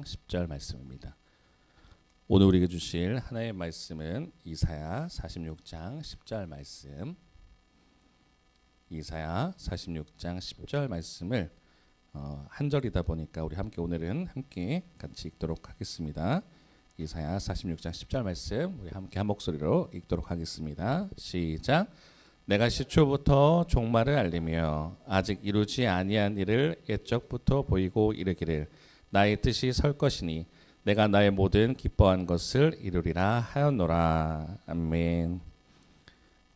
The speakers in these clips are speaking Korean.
10절 말씀입니다. 오늘 우리에게 주실 하나님의 말씀은 이사야 46장 10절 말씀. 이사야 46장 10절 말씀을 한 절이다 보니까 우리 함께 오늘은 함께 같이 읽도록 하겠습니다. 이사야 46장 10절 말씀 우리 함께 한 목소리로 읽도록 하겠습니다. 시작. 내가 시초부터 종말을 알리며 아직 이루지 아니한 일을 옛적부터 보이고 이르기를 나의 뜻이 설 것이니 내가 나의 모든 기뻐한 것을 이루리라 하였노라. 아멘.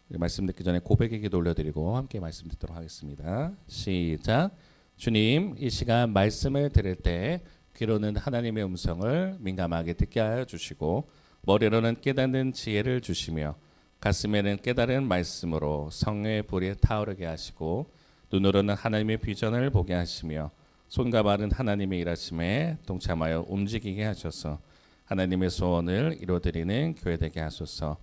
말씀 듣기 전에 고백의 기도 올려드리고 함께 말씀 듣도록 하겠습니다. 시작. 주님, 이 시간 말씀을 들을 때 귀로는 하나님의 음성을 민감하게 듣게 하여 주시고 머리로는 깨닫는 지혜를 주시며 가슴에는 깨달은 말씀으로 성령의 불이 타오르게 하시고 눈으로는 하나님의 비전을 보게 하시며 손과 발은 하나님의 일하심에 동참하여 움직이게 하셔서 하나님의 소원을 이루어드리는 교회 되게 하소서.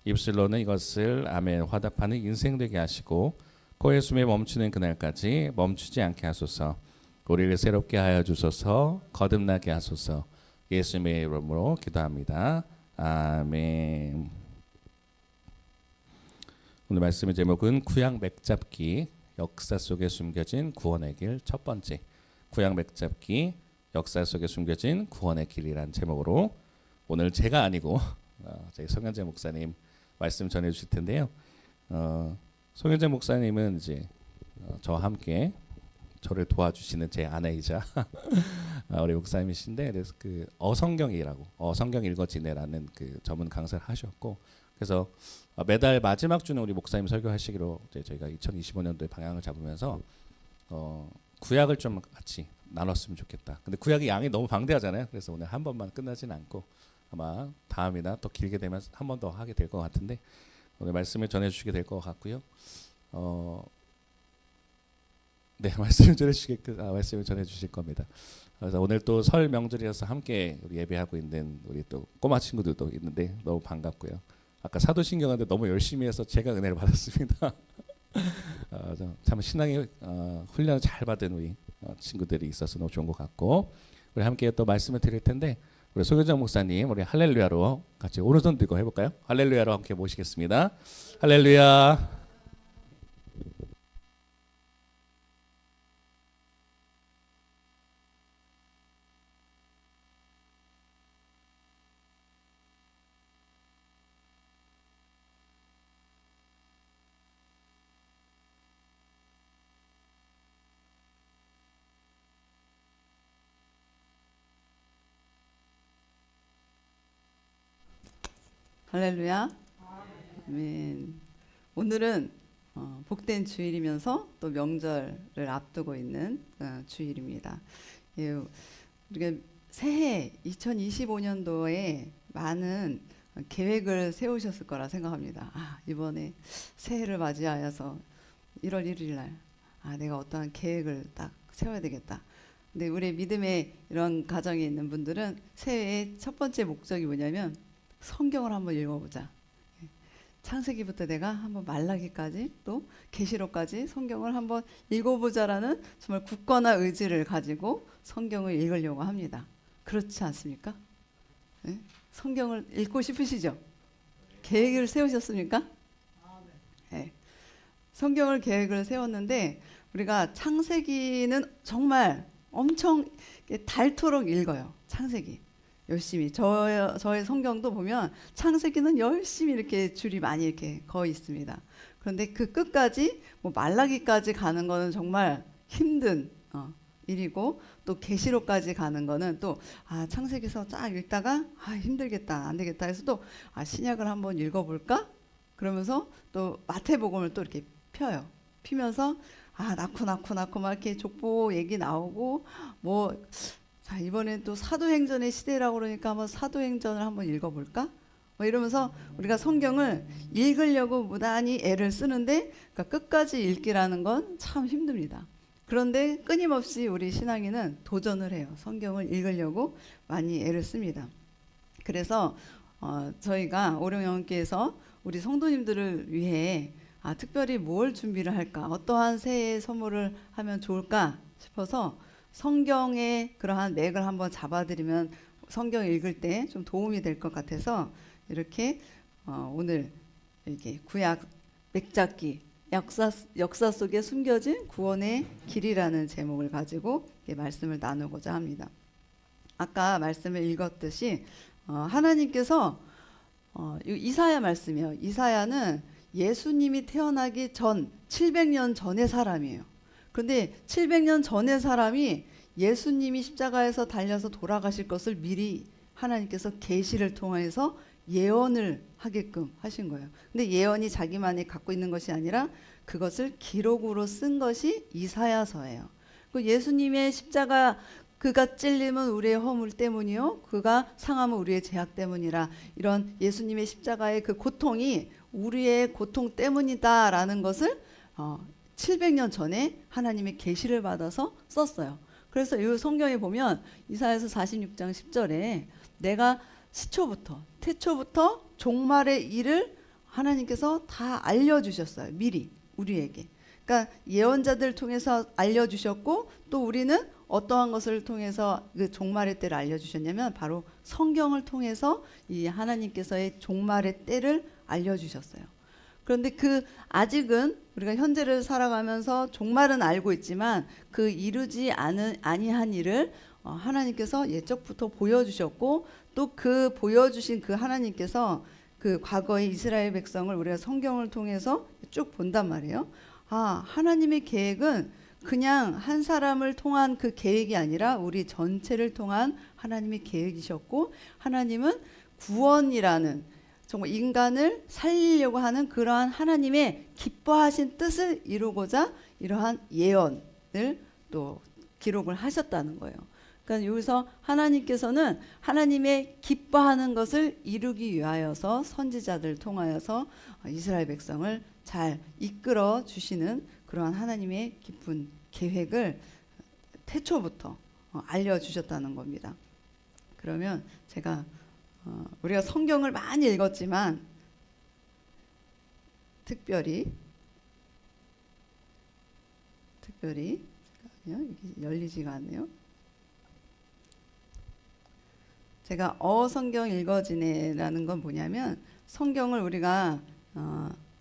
입술로는 이것을 아멘 화답하는 인생 되게 하시고 코의 숨이 멈추는 그날까지 멈추지 않게 하소서. 우리를 새롭게 하여 주소서. 거듭나게 하소서. 예수님의 이름으로 기도합니다. 아멘. 오늘 말씀의 제목은 구약 맥잡기 역사 속에 숨겨진 구원의 길 첫 번째. 구약 맥잡기 역사 속에 숨겨진 구원의 길이란 제목으로 오늘 제가 아니고 저희 송현재 목사님 말씀 전해 주실 텐데요. 송현재 목사님은 이제 저와 함께 저를 도와주시는 제 아내이자 우리 목사님이신데, 그래서 그 어성경이라고 어성경 읽어지네라는 그 전문 강사를 하셨고, 그래서 매달 마지막 주는 우리 목사님 설교하시기로 저희가 2025년도에 방향을 잡으면서 구약을 좀 같이 나눴으면 좋겠다. 근데 구약의 양이 너무 방대하잖아요. 그래서 오늘 한 번만 끝나지는 않고 아마 다음이나 또 길게 되면 한 번 더 하게 될 것 같은데 오늘 말씀을 전해주시게 될 것 같고요. 네, 말씀을 전해주실 겁니다. 그래서 오늘 또 설 명절이라서 함께 우리 예배하고 있는 우리 또 꼬마 친구들도 있는데 너무 반갑고요. 아까 사도신경한테 너무 열심히 해서 제가 은혜를 받았습니다. 참 신앙의 훈련을 잘 받은 우리 친구들이 있어서 너무 좋은 것 같고, 우리 함께 또 말씀을 드릴 텐데 우리 소교장 목사님 우리 할렐루야로 같이 오른손 들고 해볼까요? 할렐루야로 함께 모시겠습니다. 할렐루야. 할렐루야. 아멘. 오늘은 복된 주일이면서 또 명절을 앞두고 있는 주일입니다. 예, 우리가 새해 2025년도에 많은 계획을 세우셨을 거라 생각합니다. 이번에 새해를 맞이하여서 1월 1일 날 내가 어떠한 계획을 딱 세워야 되겠다. 근데 우리 믿음의 이런 가정에 있는 분들은 새해의 첫 번째 목적이 뭐냐면 성경을 한번 읽어보자. 창세기부터 내가 한번 말라기까지 또 계시록까지 성경을 한번 읽어보자라는 정말 굳건한 의지를 가지고 성경을 읽으려고 합니다. 그렇지 않습니까? 네? 성경을 읽고 싶으시죠? 계획을 세우셨습니까? 네. 성경을 계획을 세웠는데 우리가 창세기는 정말 엄청 닳도록 읽어요. 창세기. 열심히 저의 성경도 보면 창세기는 열심히 이렇게 줄이 많이 이렇게 거의 있습니다. 그런데 그 끝까지 뭐 말라기까지 가는 거는 정말 힘든 일이고, 또 계시록까지 가는 거는 또 창세기서 쫙 읽다가 힘들겠다 안 되겠다 해서 또 신약을 한번 읽어볼까 그러면서 또 마태복음을 또 이렇게 펴요. 피면서 낳고 막 이렇게 족보 얘기 나오고 뭐 이번엔 또 사도행전의 시대라고 그러니까 한번 사도행전을 한번 읽어볼까? 뭐 이러면서 우리가 성경을 읽으려고 무단히 애를 쓰는데, 그러니까 끝까지 읽기라는 건 참 힘듭니다. 그런데 끊임없이 우리 신앙인은 도전을 해요. 성경을 읽으려고 많이 애를 씁니다. 그래서 저희가 오룡영교에서 우리 성도님들을 위해 특별히 뭘 준비를 할까, 어떠한 새해 선물을 하면 좋을까 싶어서 성경의 그러한 맥을 한번 잡아드리면 성경 읽을 때 좀 도움이 될 것 같아서 이렇게 오늘 이렇게 구약 맥잡기 역사 속에 숨겨진 구원의 길이라는 제목을 가지고 말씀을 나누고자 합니다. 아까 말씀을 읽었듯이 하나님께서 이사야 말씀이에요. 이사야는 예수님이 태어나기 전 700년 전의 사람이에요. 그런데 700년 전의 사람이 예수님이 십자가에서 달려서 돌아가실 것을 미리 하나님께서 계시를 통해서 예언을 하게끔 하신 거예요. 근데 예언이 자기만이 갖고 있는 것이 아니라 그것을 기록으로 쓴 것이 이사야서예요. 그 예수님의 십자가 그가 찔림은 우리의 허물 때문이요 그가 상함은 우리의 죄악 때문이라, 이런 예수님의 십자가의 그 고통이 우리의 고통 때문이다라는 것을 700년 전에 하나님의 계시를 받아서 썼어요. 그래서 이 성경에 보면 이사야서 46장 10절에 내가 태초부터 종말의 일을 하나님께서 다 알려주셨어요. 미리 우리에게. 그러니까 예언자들 통해서 알려주셨고, 또 우리는 어떠한 것을 통해서 그 종말의 때를 알려주셨냐면 바로 성경을 통해서 이 하나님께서의 종말의 때를 알려주셨어요. 그런데 아직은 우리가 현재를 살아가면서 종말은 알고 있지만 그 이루지 아니한 일을 하나님께서 예적부터 보여주셨고, 또 그 보여주신 그 하나님께서 그 과거의 이스라엘 백성을 우리가 성경을 통해서 쭉 본단 말이에요. 하나님의 계획은 그냥 한 사람을 통한 그 계획이 아니라 우리 전체를 통한 하나님의 계획이셨고, 하나님은 구원이라는 정말 인간을 살리려고 하는 그러한 하나님의 기뻐하신 뜻을 이루고자 이러한 예언을 또 기록을 하셨다는 거예요. 그러니까 여기서 하나님께서는 하나님의 기뻐하는 것을 이루기 위하여서 선지자들을 통하여서 이스라엘 백성을 잘 이끌어 주시는 그러한 하나님의 깊은 계획을 태초부터 알려주셨다는 겁니다. 그러면 제가 우리가 성경을 많이 읽었지만 특별히 이게 열리지가 않네요. 제가 성경 읽어지네라는 건 뭐냐면, 성경을 우리가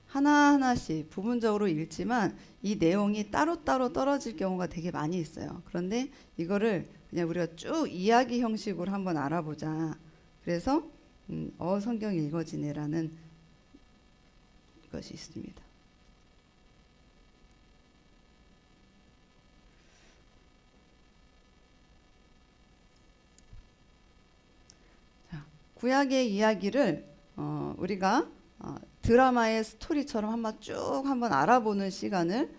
하나하나씩 부분적으로 읽지만 이 내용이 따로따로 떨어질 경우가 되게 많이 있어요. 그런데 이거를 그냥 우리가 쭉 이야기 형식으로 한번 알아보자. 그래서 성경 읽어지네라는 것이 있습니다. 자, 구약의 이야기를 우리가 드라마의 스토리처럼 한번 알아보는 시간을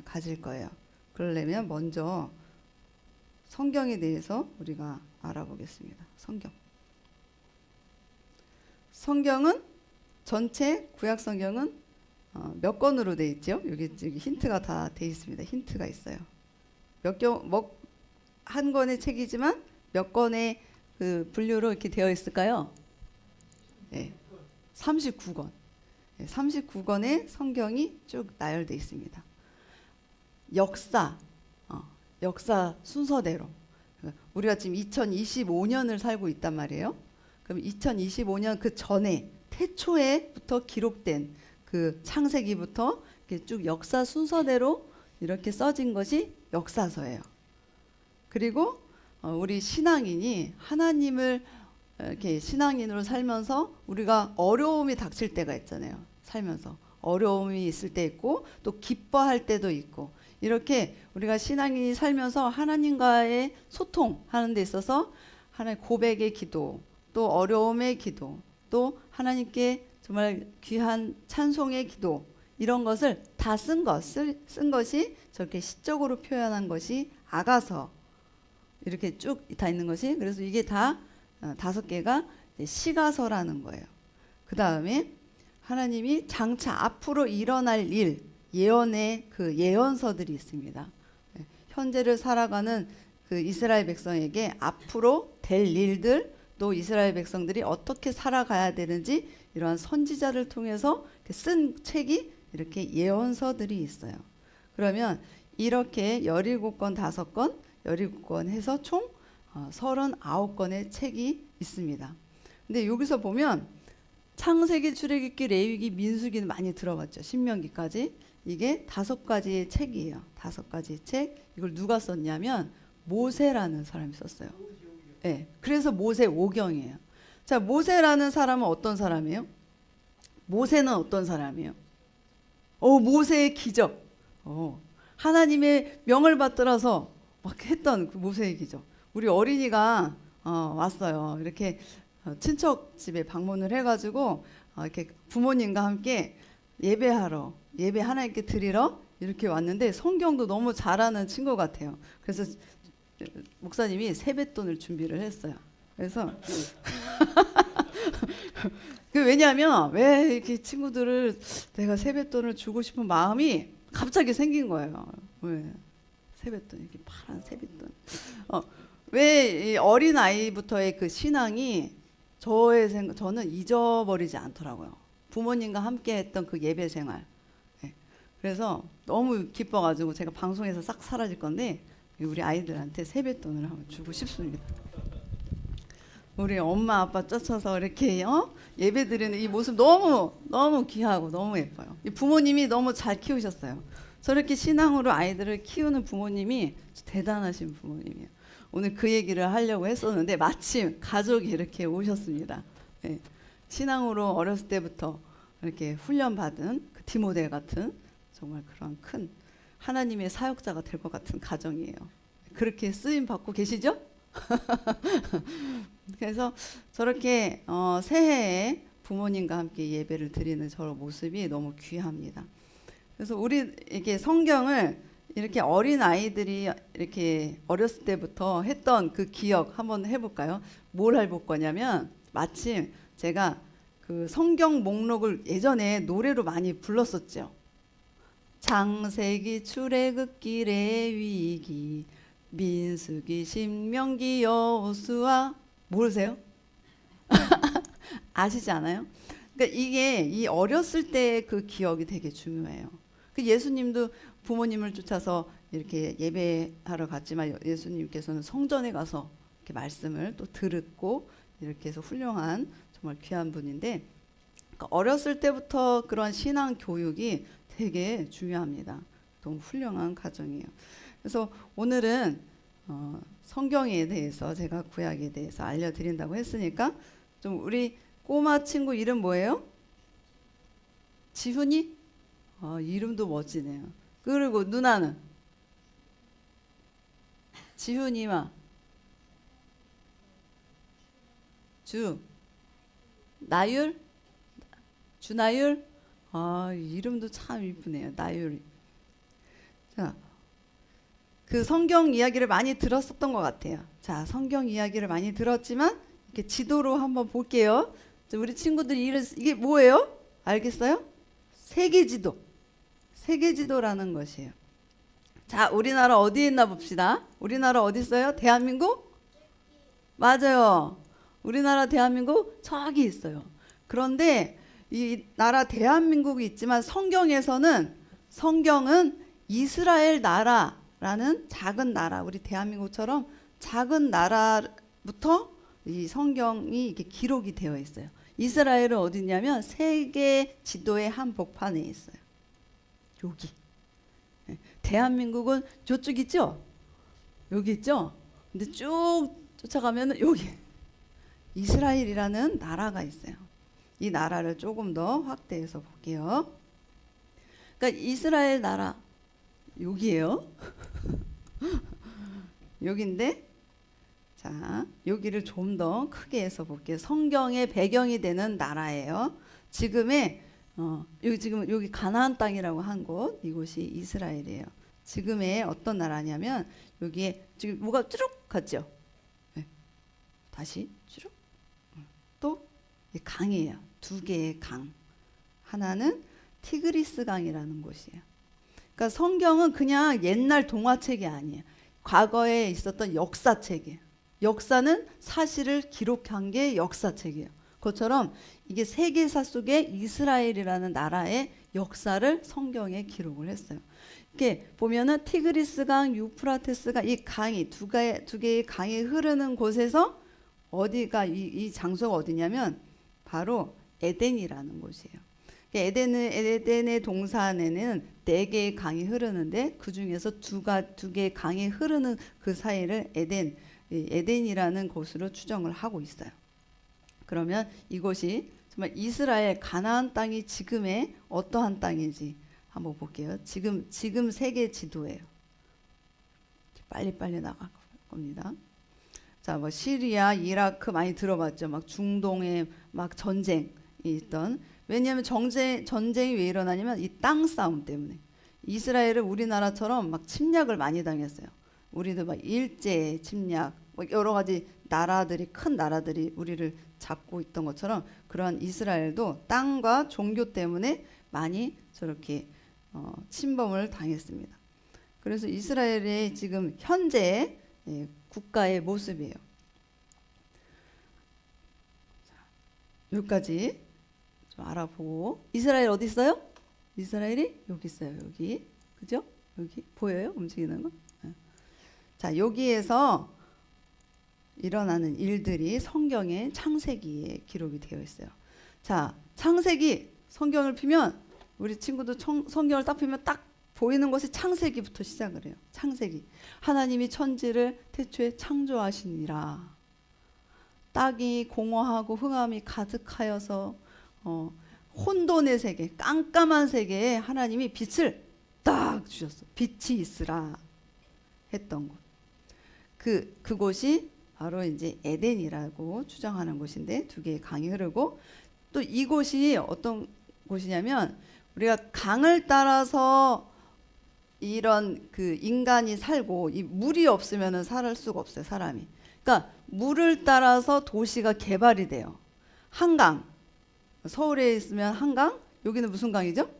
가질 거예요. 그러려면 먼저 성경에 대해서 우리가 알아보겠습니다. 성경은 전체 구약 성경은 몇 권으로 돼 있죠? 여기 힌트가 다 돼 있습니다. 힌트가 있어요. 한 권의 책이지만 몇 권의 그 분류로 이렇게 되어 있을까요? 네, 39권. 39권의 성경이 쭉 나열되어 있습니다. 역사 순서대로 우리가 지금 2025년을 살고 있단 말이에요. 그럼 2025년 그 전에 태초에부터 기록된 그 창세기부터 이렇게 쭉 역사 순서대로 이렇게 써진 것이 역사서예요. 그리고 우리 신앙인이 하나님을 이렇게 신앙인으로 살면서 우리가 어려움이 닥칠 때가 있잖아요. 살면서 어려움이 있을 때 있고, 또 기뻐할 때도 있고, 이렇게 우리가 신앙인이 살면서 하나님과의 소통하는 데 있어서 하나님 고백의 기도, 또 어려움의 기도, 또 하나님께 정말 귀한 찬송의 기도, 이런 것을 다 쓴 것이 저렇게 시적으로 표현한 것이 아가서, 이렇게 쭉 다 있는 것이, 그래서 이게 다 5개가 시가서라는 거예요. 그 다음에 하나님이 장차 앞으로 일어날 일, 예언의 그 예언서들이 있습니다. 현재를 살아가는 그 이스라엘 백성에게 앞으로 될 일들, 또 이스라엘 백성들이 어떻게 살아가야 되는지 이러한 선지자를 통해서 쓴 책이 이렇게 예언서들이 있어요. 그러면 이렇게 17권, 5권 17권 해서 총 39권의 책이 있습니다. 근데 여기서 보면 창세기, 출애굽기, 레위기, 민수기는 많이 들어봤죠. 신명기까지. 이게 5가지의 책이에요. 5가지의 책. 이걸 누가 썼냐면 모세라는 사람이 썼어요. 네, 그래서 모세 오경이에요. 자, 모세라는 사람은 어떤 사람이에요? 모세는 어떤 사람이에요? 모세의 기적. 하나님의 명을 받들어서 막 했던 그 모세의 기적. 우리 어린이가 왔어요. 이렇게 친척 집에 방문을 해가지고 이렇게 부모님과 함께 예배하러, 예배 하나님께 드리러 이렇게 왔는데 성경도 너무 잘하는 친구 같아요. 그래서 목사님이 세뱃돈을 준비를 했어요. 그래서 왜냐하면 왜 이렇게 친구들을 내가 세뱃돈을 주고 싶은 마음이 갑자기 생긴 거예요. 왜 세뱃돈, 이렇게 파란 세뱃돈. 왜 어린 아이부터의 그 신앙이 저는 잊어버리지 않더라고요. 부모님과 함께 했던 그 예배 생활. 네. 그래서 너무 기뻐가지고 제가 방송에서 싹 사라질 건데 우리 아이들한테 세뱃돈을 한번 주고 싶습니다. 우리 엄마 아빠 쫓아서 이렇게 예배 드리는 이 모습 너무 귀하고 너무 예뻐요. 이 부모님이 너무 잘 키우셨어요. 저렇게 신앙으로 아이들을 키우는 부모님이 대단하신 부모님이에요. 오늘 그 얘기를 하려고 했었는데 마침 가족이 이렇게 오셨습니다. 네. 신앙으로 어렸을 때부터 이렇게 훈련받은 그 디모데 같은 정말 그런 큰 하나님의 사역자가 될 것 같은 가정이에요. 그렇게 쓰임 받고 계시죠? 그래서 저렇게 새해에 부모님과 함께 예배를 드리는 저런 모습이 너무 귀합니다. 그래서 우리 이렇게 성경을 이렇게 어린 아이들이 이렇게 어렸을 때부터 했던 그 기억 한번 해볼까요? 뭘 해볼 거냐면 마침 제가 그 성경 목록을 예전에 노래로 많이 불렀었죠. 창세기, 출애굽기, 레위기, 민수기, 신명기, 여호수아. 모르세요? 아시지 않아요? 그러니까 이게 이 어렸을 때 그 기억이 되게 중요해요. 그 예수님도 부모님을 쫓아서 이렇게 예배하러 갔지만 예수님께서는 성전에 가서 이렇게 말씀을 또 듣고 이렇게 해서 훌륭한 정말 귀한 분인데 그러니까 어렸을 때부터 그런 신앙 교육이 되게 중요합니다. 너무 훌륭한 가정이에요. 그래서 오늘은 성경에 대해서 제가 구약에 대해서 알려드린다고 했으니까 좀 우리 꼬마 친구 이름 뭐예요? 지훈이? 이름도 멋지네요. 그리고 누나는? 지훈이와 나율? 주나율? 이름도 참 이쁘네요. 나율. 자, 그 성경 이야기를 많이 들었었던 것 같아요. 자, 성경 이야기를 많이 들었지만 이렇게 지도로 한번 볼게요. 자, 우리 친구들이 이게 뭐예요? 알겠어요? 세계지도. 세계지도라는 것이에요. 자, 우리나라 어디에 있나 봅시다. 우리나라 어디 있어요? 대한민국? 맞아요. 우리나라 대한민국 저기 있어요. 그런데 이 나라 대한민국이 있지만 성경은 이스라엘 나라라는 작은 나라, 우리 대한민국처럼 작은 나라부터 이 성경이 이렇게 기록이 되어 있어요. 이스라엘은 어디냐면 세계 지도의 한복판에 있어요. 여기. 대한민국은 저쪽 있죠? 여기 있죠? 근데 쭉 쫓아가면 여기 이스라엘이라는 나라가 있어요. 이 나라를 조금 더 확대해서 볼게요. 그러니까 이스라엘 나라 여기에요. 여기인데 자, 여기를 좀 더 크게 해서 볼게요. 성경의 배경이 되는 나라예요. 지금의 여기 가나안 땅이라고 한 곳, 이곳이 이스라엘이에요. 지금의 어떤 나라냐면 여기에 지금 뭐가 쭈룩 갔죠? 네. 다시 쭈룩. 또 강이에요. 2개의 강. 하나는 티그리스 강이라는 곳이에요. 그러니까 성경은 그냥 옛날 동화책이 아니에요. 과거에 있었던 역사책이에요. 역사는 사실을 기록한 게 역사책이에요. 그것처럼 이게 세계사 속에 이스라엘이라는 나라의 역사를 성경에 기록을 했어요. 이렇게 보면은 티그리스강, 유프라테스강 이 강이 두 개의 강이 흐르는 곳에서 어디가 이 장소가 어디냐면 바로 에덴이라는 곳이에요. 에덴의 동산에는 4개의 강이 흐르는데 그 중에서 두 개의 강이 흐르는 그 사이를 에덴이라는 곳으로 추정을 하고 있어요. 그러면 이곳이 정말 이스라엘 가나안 땅이 지금의 어떠한 땅인지 한번 볼게요. 지금 세계 지도예요. 빨리 나갈 겁니다. 자, 뭐 시리아, 이라크 많이 들어봤죠. 막 중동에 막 전쟁이 있던. 왜냐하면 전쟁이 왜 일어나냐면 이 땅 싸움 때문에. 이스라엘은 우리나라처럼 막 침략을 많이 당했어요. 우리도 막 일제 침략, 뭐 여러 가지 큰 나라들이 우리를 잡고 있던 것처럼 그러한 이스라엘도 땅과 종교 때문에 많이 저렇게 침범을 당했습니다. 그래서 이스라엘의 지금 현재 국가의 모습이에요. 여기까지 좀 알아보고. 이스라엘 어디 있어요? 이스라엘이 여기 있어요. 여기. 그죠? 여기 보여요? 움직이는 거? 자, 여기에서 일어나는 일들이 성경의 창세기에 기록이 되어 있어요. 자, 창세기 성경을 피면 우리 친구도 성경을 딱 피면 딱 보이는 것이 창세기부터 시작을 해요. 창세기. 하나님이 천지를 태초에 창조하시니라. 땅이 공허하고 흑암이 가득하여서 혼돈의 세계, 깜깜한 세계에 하나님이 빛을 딱 주셨어. 빛이 있으라 했던 곳. 그곳이 바로 이제 에덴이라고 추정하는 곳인데 2개의 강이 흐르고 또 이곳이 어떤 곳이냐면 우리가 강을 따라서 이런 그 인간이 살고 이 물이 없으면은 살 수가 없어요, 사람이. 그러니까 물을 따라서 도시가 개발이 돼요. 한강. 서울에 있으면 한강, 여기는 무슨 강이죠?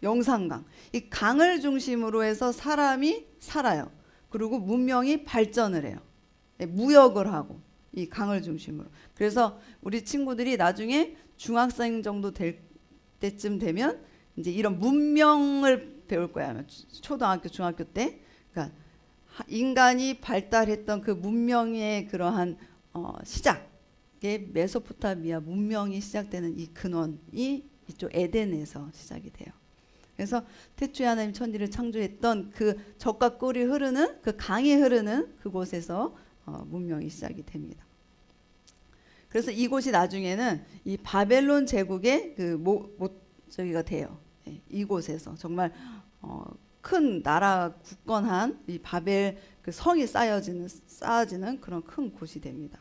영산강. 이 강을 중심으로 해서 사람이 살아요. 그리고 문명이 발전을 해요. 무역을 하고 이 강을 중심으로. 그래서 우리 친구들이 나중에 중학생 정도 될 때쯤 되면 이제 이런 문명을 배울 거야. 초등학교, 중학교 때. 그러니까 인간이 발달했던 그 문명의 그러한 시작의 메소포타미아 문명이 시작되는 이 근원이 이쪽 에덴에서 시작이 돼요. 그래서 태초에 하나님 천지를 창조했던 그 젖과 꿀이 흐르는 그 강이 흐르는 그곳에서 문명이 시작이 됩니다. 그래서 이곳이 나중에는 이 바벨론 제국의 저기가 돼요. 이곳에서 정말 큰 나라 굳건한 이 바벨 그 성이 쌓아지는 그런 큰 곳이 됩니다.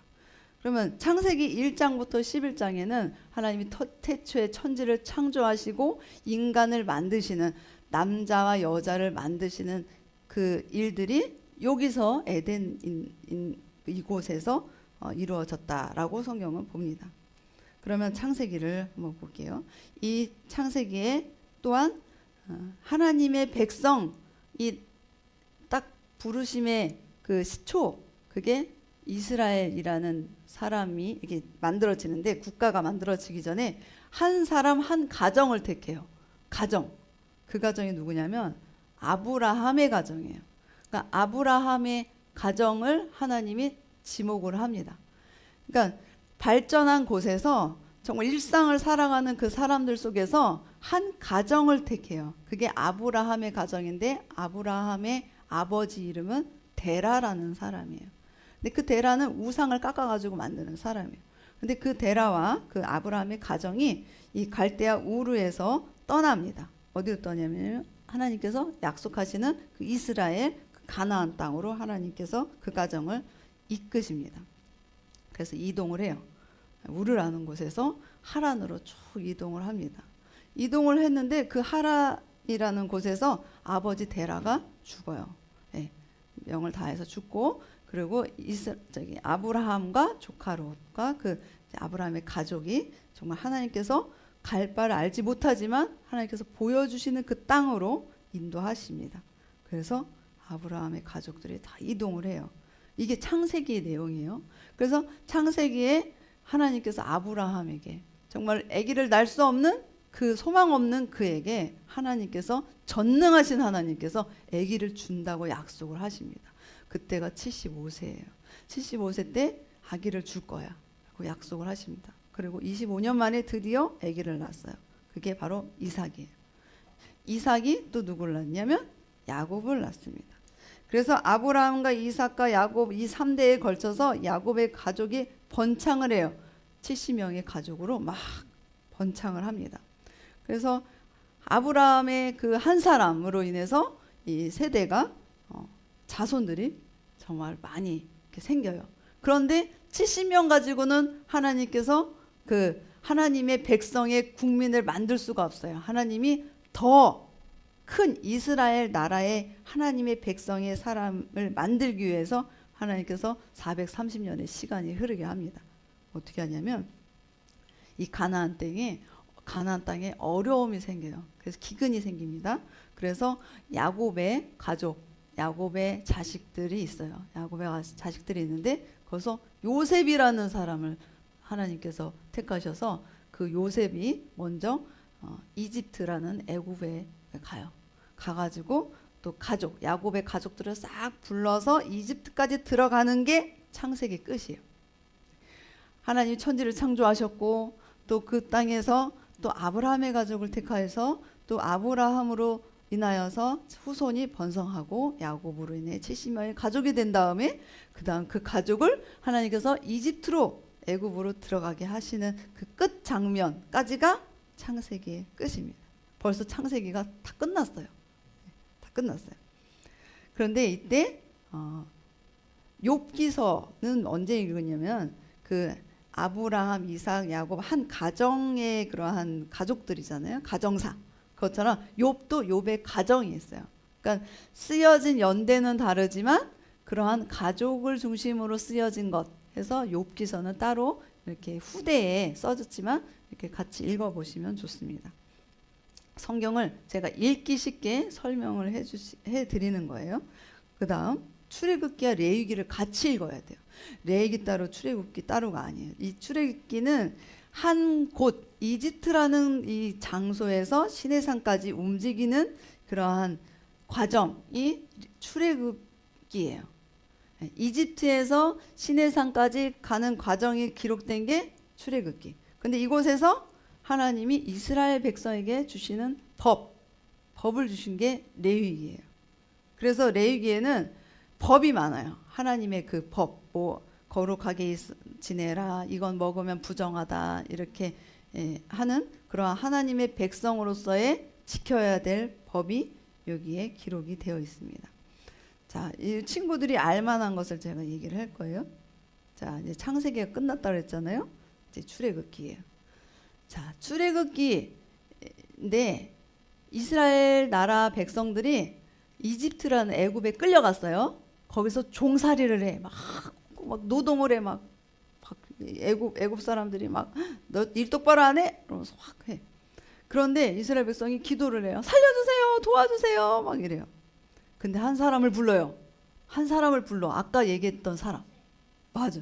그러면 창세기 1장부터 11장에는 하나님이 태초에 천지를 창조하시고 인간을 만드시는 남자와 여자를 만드시는 그 일들이 여기서 에덴 이곳에서 이루어졌다라고 성경은 봅니다. 그러면 창세기를 한번 볼게요. 이 창세기에 또한 하나님의 백성 이 딱 부르심의 그 시초 그게 이스라엘이라는 사람이 이렇게 만들어지는데 국가가 만들어지기 전에 한 사람 한 가정을 택해요. 가정. 그 가정이 누구냐면 아브라함의 가정이에요. 그러니까 아브라함의 가정을 하나님이 지목을 합니다. 그러니까 발전한 곳에서 정말 일상을 살아가는 그 사람들 속에서 한 가정을 택해요. 그게 아브라함의 가정인데 아브라함의 아버지 이름은 데라라는 사람이에요. 근데 그 데라는 우상을 깎아가지고 만드는 사람이에요. 근데 그 데라와 그 아브라함의 가정이 이 갈대아 우르에서 떠납니다. 어디로 떠냐면 하나님께서 약속하시는 그 이스라엘 그 가나안 땅으로 하나님께서 그 가정을 이끄십니다. 그래서 이동을 해요. 우르라는 곳에서 하란으로 쭉 이동을 합니다. 이동을 했는데 그 하란이라는 곳에서 아버지 데라가 죽어요. 네, 명을 다해서 죽고 그리고 아브라함과 조카 롯과 그 아브라함의 가족이 정말 하나님께서 갈 바를 알지 못하지만 하나님께서 보여주시는 그 땅으로 인도하십니다. 그래서 아브라함의 가족들이 다 이동을 해요. 이게 창세기의 내용이에요. 그래서 창세기에 하나님께서 아브라함에게 정말 아기를 낳을 수 없는 그 소망 없는 그에게 하나님께서 전능하신 하나님께서 아기를 준다고 약속을 하십니다. 그때가 75세예요. 75세 때 아기를 줄 거야. 그 약속을 하십니다. 그리고 25년 만에 드디어 아기를 낳았어요. 그게 바로 이삭이에요. 이삭이 또 누구를 낳냐면 야곱을 낳습니다. 그래서 아브라함과 이삭과 야곱 이 3대에 걸쳐서 야곱의 가족이 번창을 해요. 70명의 가족으로 막 번창을 합니다. 그래서 아브라함의 그 한 사람으로 인해서 이 세대가 자손들이 정말 많이 이렇게 생겨요. 그런데 70명 가지고는 하나님께서 그 하나님의 백성의 국민을 만들 수가 없어요. 하나님이 더 큰 이스라엘 나라의 하나님의 백성의 사람을 만들기 위해서 하나님께서 430년의 시간이 흐르게 합니다. 어떻게 하냐면 이 가나안 땅에 어려움이 생겨요. 그래서 기근이 생깁니다. 그래서 야곱의 가족, 야곱의 자식들이 있어요. 야곱의 자식들이 있는데 거기서 요셉이라는 사람을 하나님께서 택하셔서 그 요셉이 먼저 이집트라는 애굽에 가요. 가가지고 또 가족, 야곱의 가족들을 싹 불러서 이집트까지 들어가는 게 창세기 끝이에요. 하나님이 천지를 창조하셨고 또 그 땅에서 또 아브라함의 가족을 택하여서 또 아브라함으로 인하여서 후손이 번성하고 야곱으로 인해 70명의 가족이 된 다음에 그다음 그 가족을 하나님께서 이집트로 애굽으로 들어가게 하시는 그 끝 장면까지가 창세기의 끝입니다. 벌써 창세기가 다 끝났어요. 다 끝났어요. 그런데 이때 욥기서는 언제 읽으냐면 그 아브라함, 이삭, 야곱 한 가정의 그러한 가족들이잖아요. 가정사. 그것처럼 욥도 욥의 가정이 있어요. 그러니까 쓰여진 연대는 다르지만 그러한 가족을 중심으로 쓰여진 것 해서 욥기서는 따로 이렇게 후대에 써졌지만 이렇게 같이 읽어보시면 좋습니다. 성경을 제가 읽기 쉽게 설명을 해드리는 거예요. 그 다음 출애굽기와 레위기를 같이 읽어야 돼요. 레위기 따로 출애굽기 따로가 아니에요. 이 출애굽기는 한 곳 이집트라는 이 장소에서 시내산까지 움직이는 그러한 과정이 출애굽기예요. 이집트에서 시내산까지 가는 과정이 기록된 게 출애굽기. 근데 이곳에서 하나님이 이스라엘 백성에게 주시는 법을 주신 게 레위기예요. 그래서 레위기에는 법이 많아요. 하나님의 그 법, 뭐 거룩하게 지내라, 이건 먹으면 부정하다, 이렇게 하는 그러한 하나님의 백성으로서의 지켜야 될 법이 여기에 기록이 되어 있습니다. 자, 이 친구들이 알만한 것을 제가 얘기를 할 거예요. 자, 이제 창세기가 끝났다 그랬잖아요. 이제 출애굽기예요. 자, 출애굽기인데 이스라엘 나라 백성들이 이집트라는 애굽에 끌려갔어요. 거기서 종살이를 해. 막 노동을 해. 막 애굽 사람들이 막 너 일 똑바로 안 해? 그러면서 확 해. 그런데 이스라엘 백성이 기도를 해요. 살려주세요. 도와주세요. 막 이래요. 근데 한 사람을 불러요. 한 사람을 불러. 아까 얘기했던 사람. 맞아.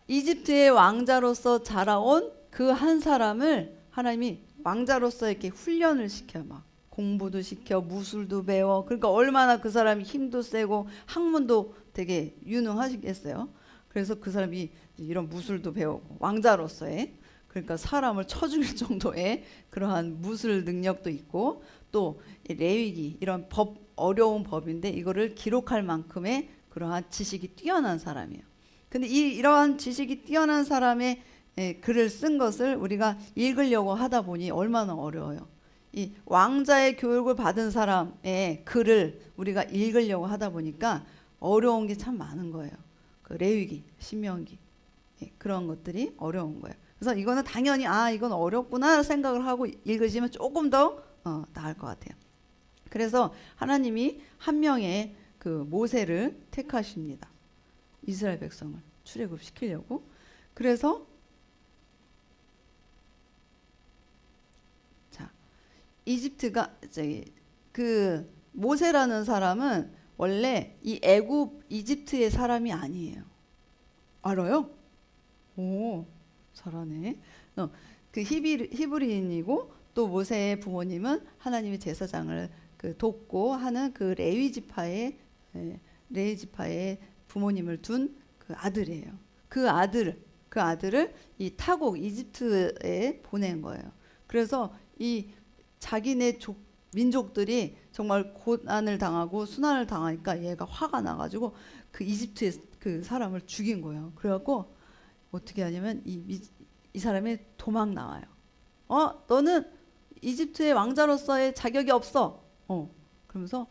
이집트의 왕자로서 자라온 그 한 사람을 하나님이 왕자로서 이렇게 훈련을 시켜요. 막 공부도 시켜, 무술도 배워. 그러니까 얼마나 그 사람이 힘도 세고 학문도 되게 유능하시겠어요. 그래서 그 사람이 이런 무술도 배우고 왕자로서의, 그러니까 사람을 쳐 죽일 정도의 그러한 무술 능력도 있고, 또 레위기 이런 법, 어려운 법인데 이거를 기록할 만큼의 그러한 지식이 뛰어난 사람이에요. 근데 이러한 지식이 뛰어난 사람의 글을 쓴 것을 우리가 읽으려고 하다 보니 얼마나 어려워요. 이 왕자의 교육을 받은 사람의 글을 우리가 읽으려고 하다 보니까 어려운 게 참 많은 거예요. 그 레위기, 신명기, 그런 것들이 어려운 거예요. 그래서 이거는 당연히 이건 어렵구나 생각을 하고 읽으시면 조금 더 나을 것 같아요. 그래서 하나님이 한 명의 그 모세를 택하십니다. 이스라엘 백성을 출애굽시키려고. 그래서 이집트가 그 모세라는 사람은 원래 이 애굽 이집트의 사람이 아니에요. 알아요? 오, 잘하네. 그 히브리인이고 또 모세의 부모님은 하나님의 제사장을 그 돕고 하는 그 레위 지파의 부모님을 둔 그 아들이에요. 그 아들을 이 타국 이집트에 보낸 거예요. 그래서 이 자기네 민족들이 정말 고난을 당하고 순환을 당하니까 얘가 화가 나가지고 그 이집트의 그 사람을 죽인 거예요. 그래갖고 어떻게 하냐면 이 사람이 도망 나와요. 너는 이집트의 왕자로서의 자격이 없어. 그러면서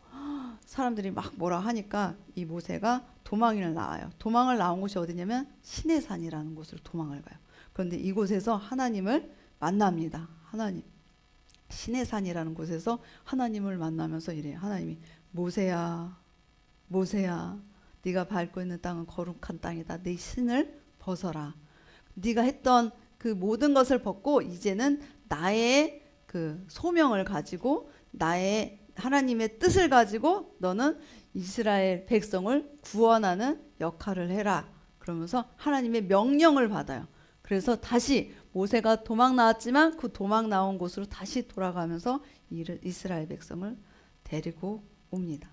사람들이 막 뭐라 하니까 이 모세가 도망을 나와요. 도망을 나온 곳이 어디냐면 시내산이라는 곳으로 도망을 가요. 그런데 이곳에서 하나님을 만납니다. 하나님. 시내산이라는 곳에서 하나님을 만나면서 이래요. 하나님이 모세야, 모세야, 네가 밟고 있는 땅은 거룩한 땅이다. 네 신을 벗어라. 네가 했던 그 모든 것을 벗고 이제는 나의 그 소명을 가지고 나의 하나님의 뜻을 가지고 너는 이스라엘 백성을 구원하는 역할을 해라. 그러면서 하나님의 명령을 받아요. 그래서 다시 모세가 도망 나왔지만 그 도망 나온 곳으로 다시 돌아가면서 이스라엘 백성을 데리고 옵니다.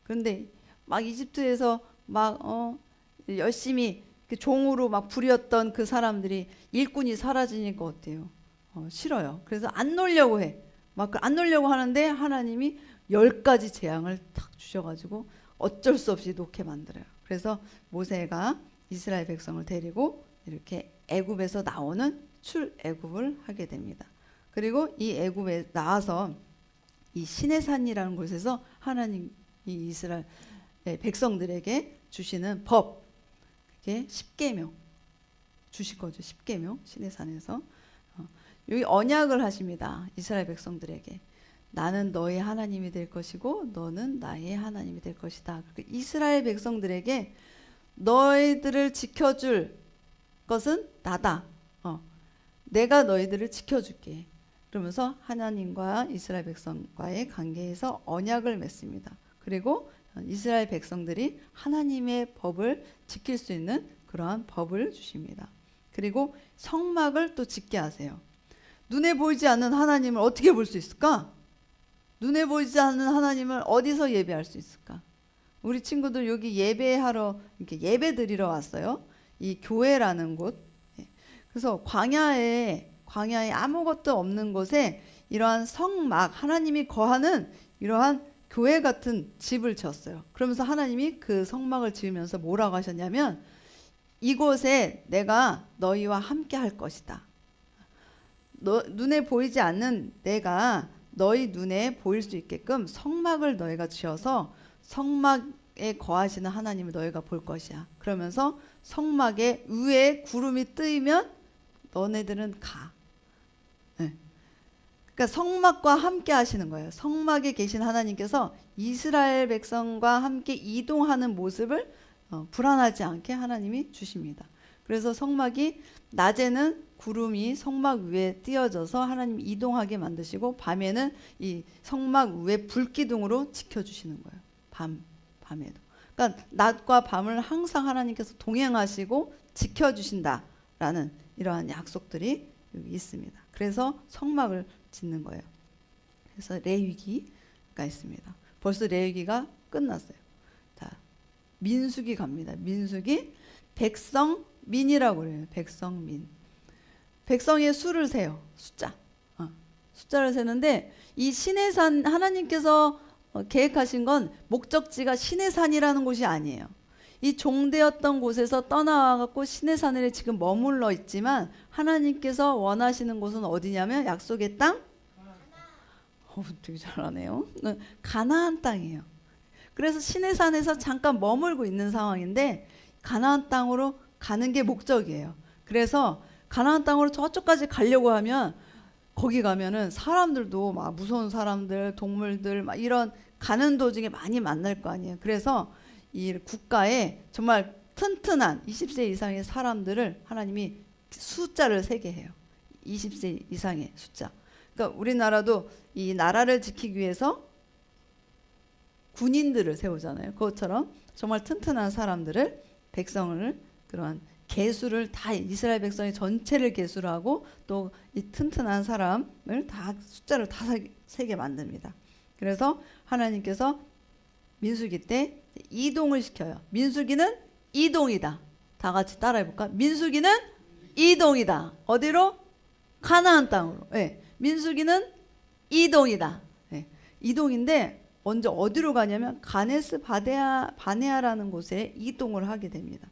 그런데 막 이집트에서 막 열심히 그 종으로 막 부렸던 그 사람들이 일꾼이 사라지니까 어때요? 싫어요. 그래서 안 놀려고 해. 막 안 놀려고 하는데 하나님이 10가지 재앙을 탁 주셔가지고 어쩔 수 없이 놓게 만들어요. 그래서 모세가 이스라엘 백성을 데리고 이렇게 애굽에서 나오는 출애굽을 하게 됩니다. 그리고 이 애굽에 나와서 이 시내산이라는 곳에서 하나님 이 이스라엘 백성들에게 주시는 법, 그게 10계명 주실 거죠. 10계명 시내산에서 여기 언약을 하십니다. 이스라엘 백성들에게 나는 너의 하나님이 될 것이고 너는 나의 하나님이 될 것이다. 이스라엘 백성들에게 너희들을 지켜줄 것은 나다. 내가 너희들을 지켜줄게. 그러면서 하나님과 이스라엘 백성과의 관계에서 언약을 맺습니다. 그리고 이스라엘 백성들이 하나님의 법을 지킬 수 있는 그러한 법을 주십니다. 그리고 성막을 또 짓게 하세요. 눈에 보이지 않는 하나님을 어떻게 볼 수 있을까? 눈에 보이지 않는 하나님을 어디서 예배할 수 있을까? 우리 친구들 여기 예배하러 이렇게 예배 드리러 왔어요. 이 교회라는 곳. 그래서 광야에 아무것도 없는 곳에 이러한 성막, 하나님이 거하는 이러한 교회 같은 집을 지었어요. 그러면서 하나님이 그 성막을 지으면서 뭐라고 하셨냐면 이곳에 내가 너희와 함께 할 것이다. 눈에 보이지 않는 내가 너희 눈에 보일 수 있게끔 성막을 너희가 지어서 성막에 거하시는 하나님을 너희가 볼 것이야. 그러면서 성막의 위에 구름이 뜨이면 너네들은 가. 네. 그러니까 성막과 함께 하시는 거예요. 성막에 계신 하나님께서 이스라엘 백성과 함께 이동하는 모습을 불안하지 않게 하나님이 주십니다. 그래서 성막이 낮에는 구름이 성막 위에 띄어져서 하나님이 이동하게 만드시고 밤에는 이 성막 위에 불기둥으로 지켜주시는 거예요. 밤에도. 그러니까 낮과 밤을 항상 하나님께서 동행하시고 지켜주신다라는 이러한 약속들이 여기 있습니다. 그래서 성막을 짓는 거예요. 그래서 레위기가 있습니다. 벌써 레위기가 끝났어요. 자, 민수기 갑니다. 민수기 백성민이라고 그래요. 백성민. 백성의 수를 세요. 숫자를 세는데 이 시내산 하나님께서 계획하신 건 목적지가 시내산이라는 곳이 아니에요. 이 종되었던 곳에서 떠나와갖고 시내산에 지금 머물러 있지만 하나님께서 원하시는 곳은 어디냐면 약속의 땅? 되게 잘하네요. 가나안 땅이에요. 그래서 시내산에서 잠깐 머물고 있는 상황인데 가나안 땅으로 가는 게 목적이에요. 그래서 가나안 땅으로 저쪽까지 가려고 하면 거기 가면은 사람들도 막 무서운 사람들, 동물들 막 이런 가는 도중에 많이 만날 거 아니에요. 그래서 이 국가에 정말 튼튼한 20세 이상의 사람들을 하나님이 숫자를 세게 해요. 20세 이상의 숫자. 그러니까 우리나라도 이 나라를 지키기 위해서 군인들을 세우잖아요. 그것처럼 정말 튼튼한 사람들을 백성을 그러한 계수를 다 이스라엘 백성의 전체를 계수를 하고 또 이 튼튼한 사람을 다 숫자를 다 세게 만듭니다. 그래서 하나님께서 민수기 때 이동을 시켜요. 민수기는 이동이다. 다 같이 따라해 볼까? 민수기는 이동이다. 어디로? 가나안 땅으로. 네. 민수기는 이동이다. 네. 이동인데 먼저 어디로 가냐면 가네스 바네아라는 곳에 이동을 하게 됩니다.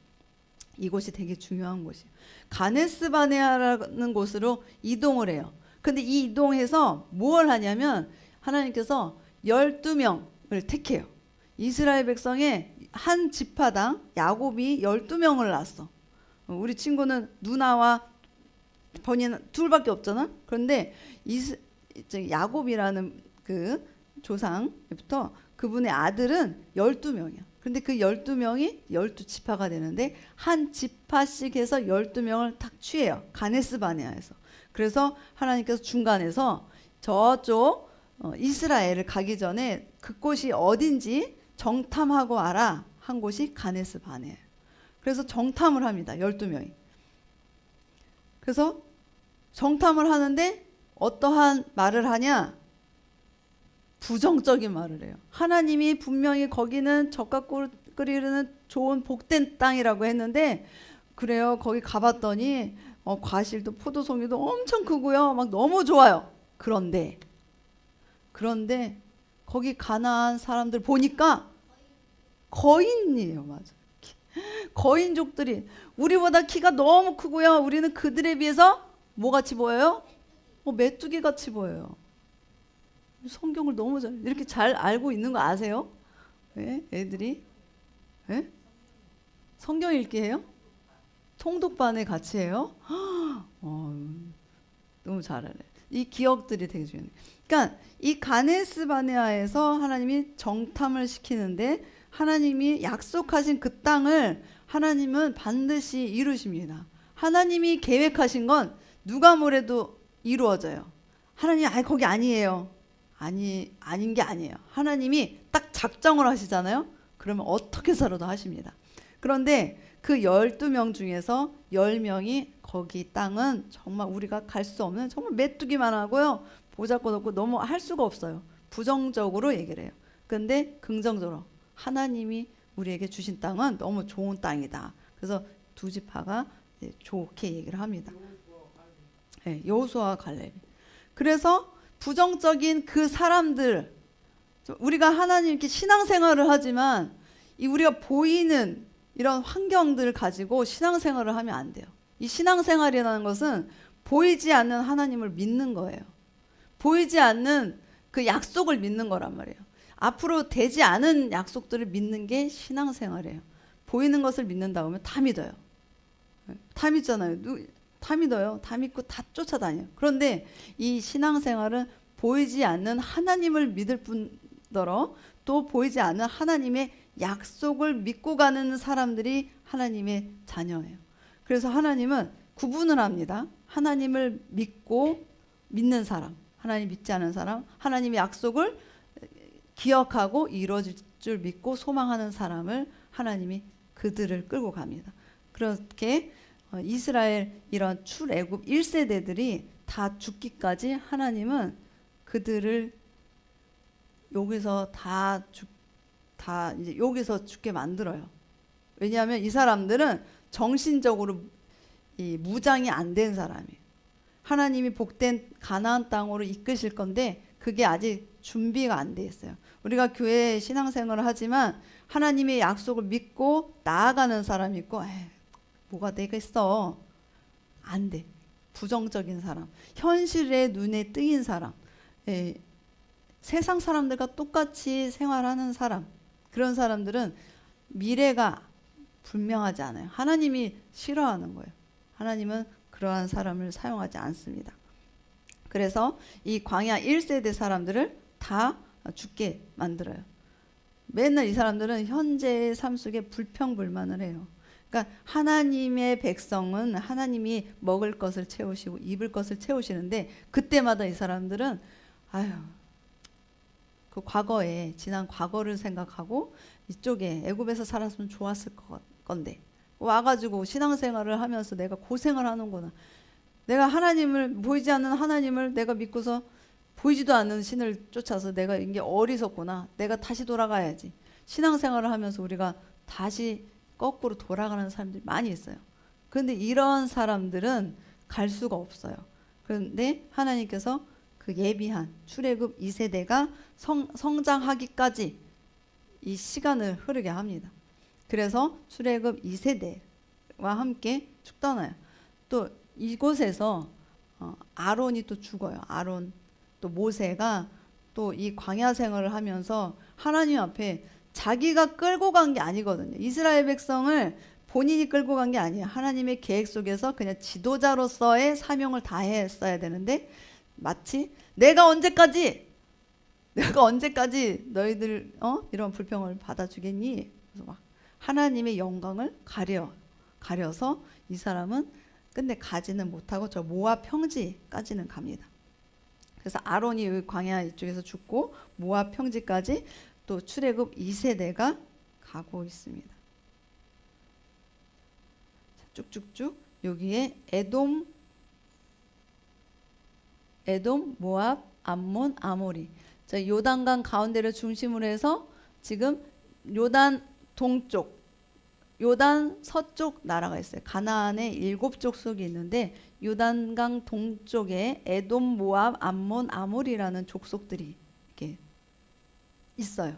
이곳이 되게 중요한 곳이에요. 가네스 바네아라는 곳으로 이동을 해요. 근데 이 이동해서 뭘 하냐면 하나님께서 12명을 택해요. 이스라엘 백성의 한 지파당 야곱이 12명을 낳았어. 우리 친구는 누나와 번이는 둘밖에 없잖아. 그런데 야곱이라는 그 조상부터 그분의 아들은 12명이야. 근데 그 12명이 12지파가 되는데 한 지파씩 해서 12명을 탁 취해요. 가네스 바네아에서. 그래서 하나님께서 중간에서 저쪽 이스라엘을 가기 전에 그곳이 어딘지 정탐하고 와라 한 곳이 가네스 바네아. 그래서 정탐을 합니다. 12명이. 그래서 정탐을 하는데 어떠한 말을 하냐? 부정적인 말을 해요. 하나님이 분명히 거기는 젖과 꿀이 흐르는 좋은 복된 땅이라고 했는데 그래요. 거기 가봤더니 과실도 포도송이도 엄청 크고요. 막 너무 좋아요. 그런데 거기 가나안 사람들 보니까 거인이에요. 맞아. 거인족들이 우리보다 키가 너무 크고요. 우리는 그들에 비해서 뭐 같이 보여요? 메뚜기 같이 보여요. 성경을 너무 이렇게 잘 알고 있는 거 아세요? 네? 애들이? 네? 성경 읽기 해요? 통독반에 같이 해요? 너무 잘하네. 이 기억들이 되게 중요해요. 그러니까 이 가네스 바네아에서 하나님이 정탐을 시키는데 하나님이 약속하신 그 땅을 하나님은 반드시 이루십니다. 하나님이 계획하신 건 누가 뭐래도 이루어져요. 하나님 거기 아니에요. 아닌 게 아니에요. 하나님이 딱 작정을 하시잖아요. 그러면 어떻게 살아도 하십니다. 그런데 그 12명 중에서 10명이 거기 땅은 정말 우리가 갈 수 없는 정말 메뚜기만 하고요. 보잘것없고 너무 할 수가 없어요. 부정적으로 얘기를 해요. 근데 긍정적으로 하나님이 우리에게 주신 땅은 너무 좋은 땅이다. 그래서 두 지파가 좋게 얘기를 합니다. 네, 여호수아와 갈렙이. 그래서 부정적인 그 사람들, 우리가 하나님께 신앙생활을 하지만 우리가 보이는 이런 환경들을 가지고 신앙생활을 하면 안 돼요. 이 신앙생활이라는 것은 보이지 않는 하나님을 믿는 거예요. 보이지 않는 그 약속을 믿는 거란 말이에요. 앞으로 되지 않은 약속들을 믿는 게 신앙생활이에요. 보이는 것을 믿는다고 하면 다 믿어요. 다 믿잖아요. 다 믿어요. 다 믿고 다 쫓아다녀요. 그런데 이 신앙생활은 보이지 않는 하나님을 믿을 뿐더러 또 보이지 않는 하나님의 약속을 믿고 가는 사람들이 하나님의 자녀예요. 그래서 하나님은 구분을 합니다. 하나님을 믿고 믿는 사람, 하나님 믿지 않은 사람, 하나님의 약속을 기억하고 이루어질 줄 믿고 소망하는 사람을 하나님이 그들을 끌고 갑니다. 그렇게 이스라엘 이런 출애굽 1세대들이 다 죽기까지 하나님은 그들을 여기서 이제 여기서 죽게 만들어요. 왜냐하면 이 사람들은 정신적으로 무장이 안 된 사람이에요. 하나님이 복된 가나안 땅으로 이끄실 건데 그게 아직 준비가 안 돼 있어요. 우리가 교회 신앙생활을 하지만 하나님의 약속을 믿고 나아가는 사람이 있고 뭐가 되겠어. 안 돼. 부정적인 사람, 현실에 눈에 뜨인 사람, 세상 사람들과 똑같이 생활하는 사람, 그런 사람들은 미래가 분명하지 않아요. 하나님이 싫어하는 거예요. 하나님은 그러한 사람을 사용하지 않습니다. 그래서 이 광야 1세대 사람들을 다 죽게 만들어요. 맨날 이 사람들은 현재의 삶 속에 불평불만을 해요. 그러니까 하나님의 백성은 하나님이 먹을 것을 채우시고 입을 것을 채우시는데 그때마다 이 사람들은 그 과거에 지난 과거를 생각하고 이쪽에 애굽에서 살았으면 좋았을 건데 와가지고 신앙생활을 하면서 내가 고생을 하는구나. 내가 하나님을, 보이지 않는 하나님을 내가 믿고서 보이지도 않는 신을 쫓아서 내가 이게 어리석구나. 내가 다시 돌아가야지. 신앙생활을 하면서 우리가 다시 거꾸로 돌아가는 사람들이 많이 있어요. 그런데 이런 사람들은 갈 수가 없어요. 그런데 하나님께서 그 예비한 출애굽 2세대가 성장하기까지 이 시간을 흐르게 합니다. 그래서 출애굽 2세대와 함께 쭉 떠나요. 또 이곳에서 아론이 또 죽어요. 아론 또 모세가 또 이 광야 생활을 하면서 하나님 앞에 자기가 끌고 간 게 아니거든요. 이스라엘 백성을 본인이 끌고 간 게 아니에요. 하나님의 계획 속에서 그냥 지도자로서의 사명을 다했어야 되는데 마치 내가 언제까지 너희들 이런 불평을 받아주겠니? 그래서 막 하나님의 영광을 가려서 이 사람은 근데 가지는 못하고 저 모압 평지까지는 갑니다. 그래서 아론이 광야 이쪽에서 죽고 모압 평지까지 또 출애굽 2세대가 가고 있습니다. 쭉쭉쭉 여기에 에돔, 모압, 암몬, 아모리. 자, 요단강 가운데를 중심으로 해서 지금 요단 동쪽, 요단 서쪽 나라가 있어요. 가나안의 7족속이 있는데 요단강 동쪽에 에돔, 모압, 암몬, 아모리라는 족속들이 이렇게 있어요.